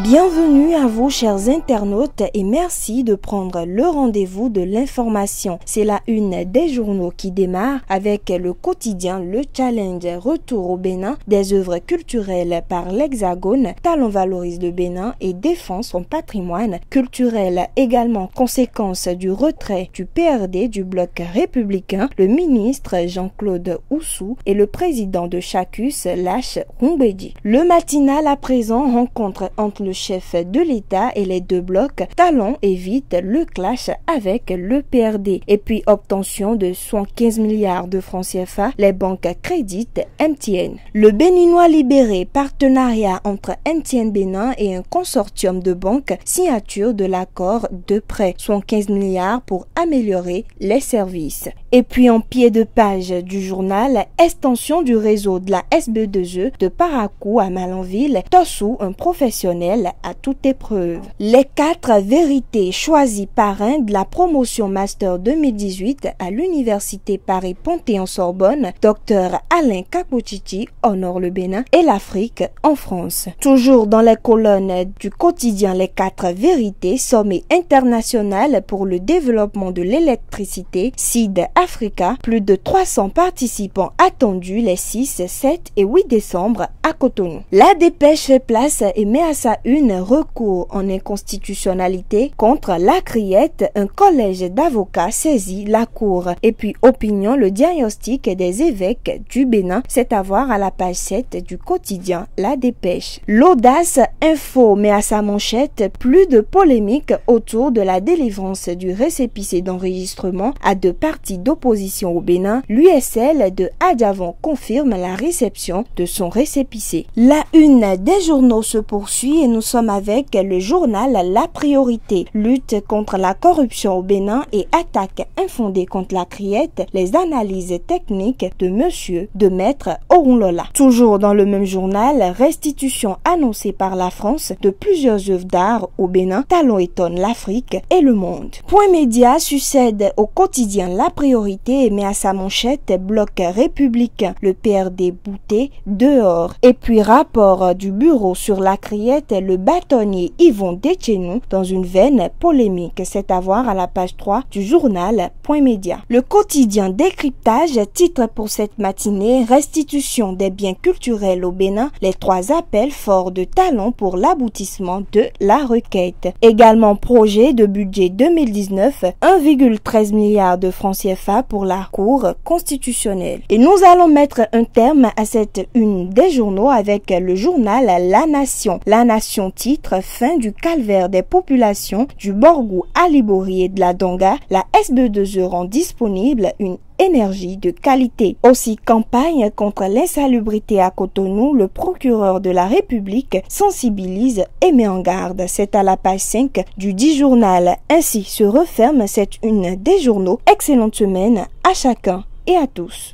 Bienvenue à vous chers internautes et merci de prendre le rendez-vous de l'information. C'est la une des journaux qui démarre avec le quotidien Le Challenge Retour au Bénin, des œuvres culturelles par l'Hexagone, Talon valorise le Bénin et défend son patrimoine culturel. Également conséquence du retrait du PRD du bloc républicain, le ministre Jean-Claude Oussou et le président de Chacus lâche Rumbedi. Le matinal à présent rencontre entre le chef de l'État et les deux blocs. Talon évite le clash avec le PRD. Et puis obtention de 115 milliards de francs CFA, les banques créditent MTN. Le Béninois libéré, partenariat entre MTN Bénin et un consortium de banques, signature de l'accord de prêt, 115 milliards pour améliorer les services. Et puis en pied de page du journal, extension du réseau de la SB2E de Parakou à Malanville, Tossou, un professionnel à toute épreuve. Les 4 vérités choisies parrain de la promotion Master 2018 à l'Université Paris-Panthéon-Sorbonne, Dr Alain Kapochichi honore le Bénin et l'Afrique en France. Toujours dans les colonnes du quotidien Les 4 vérités, sommet international pour le développement de l'électricité, SID Africa, plus de 300 participants attendus les 6, 7 et 8 décembre à Cotonou. La dépêche fait place et met à sa une recours en inconstitutionnalité contre la Criette, un collège d'avocats saisit la cour. Et puis opinion, le diagnostic des évêques du Bénin, c'est à voir à la page 7 du quotidien La Dépêche. L'audace info met à sa manchette plus de polémique autour de la délivrance du récépissé d'enregistrement à 2 partis d'opposition au Bénin. L'USL de Adjavon confirme la réception de son récépissé. La une des journaux se poursuit et nous sommes avec le journal La Priorité. Lutte contre la corruption au Bénin et attaque infondée contre la Criette, les analyses techniques de Maître Orunlola. Toujours dans le même journal, restitution annoncée par la France de plusieurs œuvres d'art au Bénin, Talon étonne l'Afrique et le monde. Point Média succède au quotidien La Priorité et met à sa manchette bloc républicain, le PRD bouté dehors. Et puis rapport du bureau sur la Criette, le bâtonnier Yvon Dechenou dans une veine polémique. C'est à voir à la page 3 du journal Point Média. Le quotidien Décryptage titre pour cette matinée restitution des biens culturels au Bénin, les 3 appels forts de Talon pour l'aboutissement de la requête. Également projet de budget 2019, 1,13 milliard de francs CFA pour la Cour constitutionnelle. Et nous allons mettre un terme à cette une des journaux avec le journal La Nation. La Nation titre fin du calvaire des populations du Borgou à Libori et de la Donga. La SB2E rend disponible une énergie de qualité. Aussi campagne contre l'insalubrité à Cotonou, le procureur de la République sensibilise et met en garde. C'est à la page 5 du 10 journal. Ainsi se referme cette une des journaux. Excellente semaine à chacun et à tous.